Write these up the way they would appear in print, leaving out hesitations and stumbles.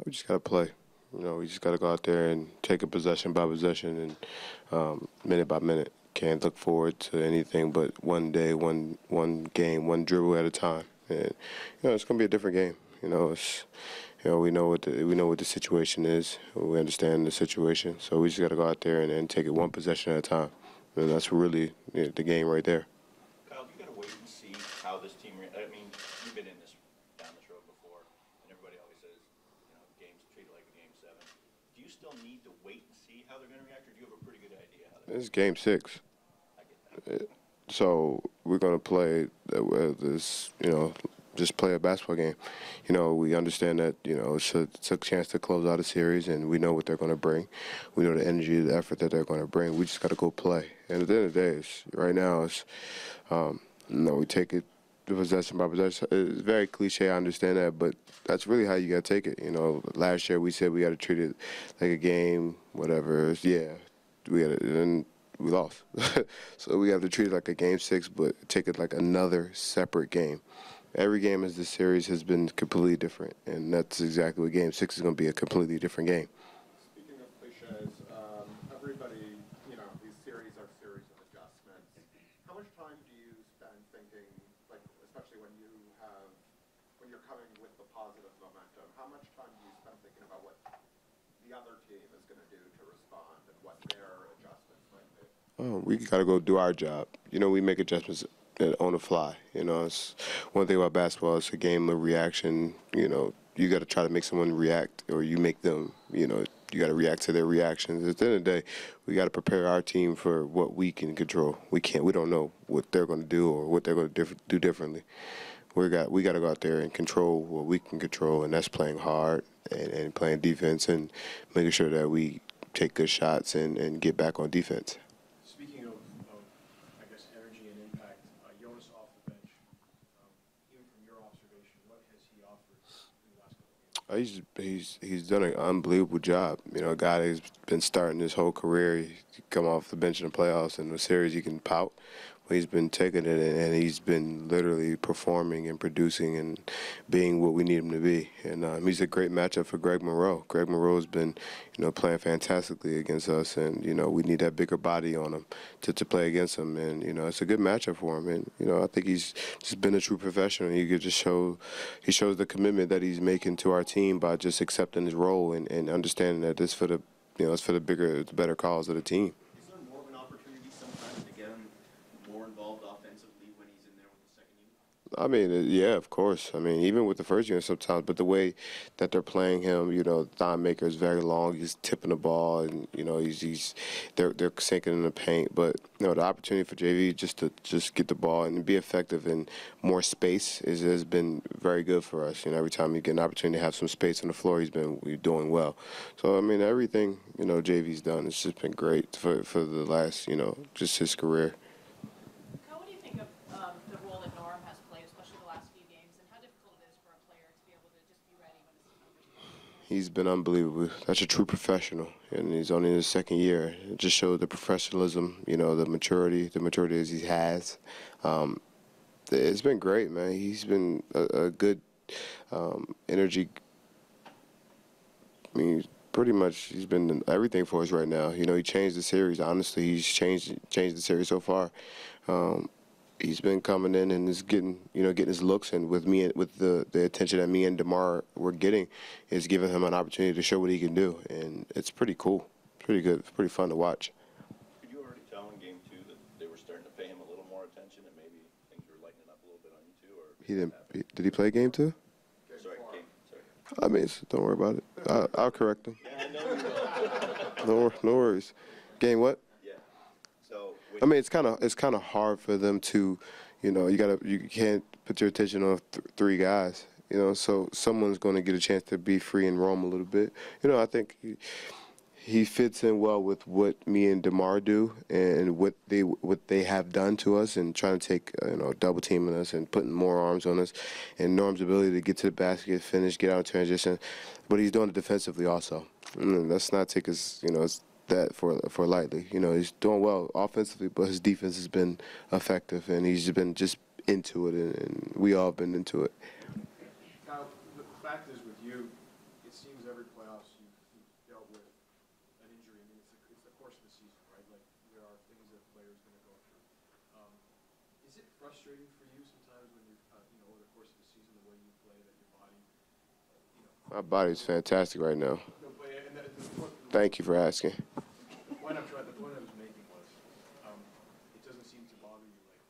We just got to play. We just got to go out there and take it possession by possession and minute by minute. Can't look forward to anything but one day, one game, one dribble at a time. And it's gonna be a different game. We know what the situation is. We understand the situation, so we just got to go out there and take it one possession at a time. And that's really the game right there. Kyle, you got to wait and see how this team. I mean, you've been in this down this road before, and everybody always says, games treated like a game 7. Do you still need to wait and see how they're going to react, or do you have a pretty good idea how they're? It's game 6. I get that. So we're gonna play this, just play a basketball game. We understand that, it's a chance to close out a series, and we know what they're gonna bring. We know the energy, the effort that they're gonna bring. We just gotta go play. And at the end of the day, right now, we take it possession by possession. It's very cliche, I understand that, but that's really how you gotta take it. Last year we said we gotta treat it like a game, whatever. We gotta. And we lost. So we have to treat it like a game 6, but take it like another separate game. Every game in this series has been completely different, and that's exactly what game 6 is going to be, a completely different game. Speaking of cliches, everybody, these series are series of adjustments. How much time do you spend thinking, like, especially when you're coming with the positive momentum, how much time do you spend thinking about what the other team is going to do to respond and what their adjustments might be? Oh, we got to go do our job. We make adjustments on the fly. It's one thing about basketball. It's a game of reaction. You got to try to make someone react, or you make them. You got to react to their reactions. At the end of the day, we got to prepare our team for what we can control. We don't know what they're going to do or what they're going to do differently. We got to go out there and control what we can control, and that's playing hard and playing defense and making sure that we take good shots and get back on defense. Speaking of I guess, energy and impact, Jonas off the bench, even from your observation, what has he offered in the last couple of games? He's done an unbelievable job. A guy that's been starting his whole career, he come off the bench in the playoffs, in the series he can pout. But he's been taking it, and he's been literally performing and producing and being what we need him to be. And he's a great matchup for Greg Monroe. Greg Monroe's been, playing fantastically against us, and we need that bigger body on him to play against him. And it's a good matchup for him. And I think he's just been a true professional. He shows the commitment that he's making to our team by just accepting his role and understanding that this for the it's for the better cause of the team. Is there more of an opportunity sometimes to get him more involved offensively when he's in there with the second unit? I mean, yeah, of course. I mean, even with the first unit sometimes, but the way that they're playing him, Thon Maker is very long. He's tipping the ball, and they're sinking in the paint. But the opportunity for JV just to get the ball and be effective in more space has been very good for us. Every time you get an opportunity to have some space on the floor, we're doing well. So I mean, everything JV's done, it's just been great for the last just his career. What do you think of the role that Norm has played, especially the last few games, and how difficult it is for a player to be able to just be ready when it's time? He's been unbelievable. That's a true professional, and he's only in his second year. It just shows the professionalism, the maturity as he has. It's been great, man. He's been a good energy. I mean, pretty much he's been everything for us right now. He changed the series. Honestly, he's changed the series so far. He's been coming in and is getting his looks, and with the attention that me and DeMar were getting, is giving him an opportunity to show what he can do, and it's pretty cool, pretty good, pretty fun to watch. Could you already tell in game 2 that they were starting to pay him a little more attention, and maybe things were lightening up a little bit on you too? Or He didn't. Did he play game 2? Sorry. I mean, don't worry about it. I'll correct him. Yeah, I know you will. No worries. Game what? Yeah. So. I mean, it's kind of hard for them to, you can't put your attention on three guys, so someone's going to get a chance to be free and roam a little bit. I think he fits in well with what me and DeMar do and what they have done to us, and trying to take double teaming us and putting more arms on us, and Norm's ability to get to the basket, finish, get out in transition, but he's doing it defensively also. Let's not take his that for lightly. He's doing well offensively, but his defense has been effective, and he's been just into it, and we all been into it. Kyle, the fact is with you, it seems every playoffs you've dealt with an injury. I mean, it's the course of the season, right? Like, there are things that players going to go through. Is it frustrating for you sometimes when you, over the course of the season, the way you play, that your body, My body's fantastic right now. no, but, and Thank you for asking. the point I was making was, it doesn't seem to bother you. Like,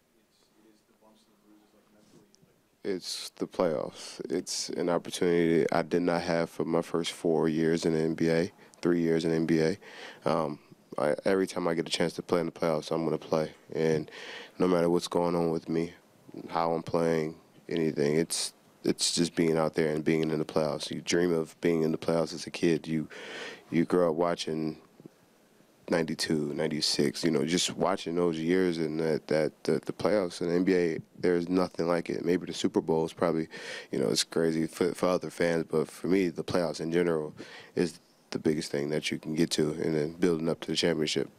it is the bumps and the bruises, like mentally, like. It's the playoffs. It's an opportunity I did not have for my first 4 years in the NBA, 3 years in the NBA. Every time I get a chance to play in the playoffs, I'm going to play. And no matter what's going on with me, how I'm playing, anything, it's just being out there and being in the playoffs. You dream of being in the playoffs as a kid. You grow up watching 92, 96, just watching those years and the playoffs in the NBA, there's nothing like it. Maybe the Super Bowl is probably, it's crazy for other fans, but for me, the playoffs in general is the biggest thing that you can get to, and then building up to the championship.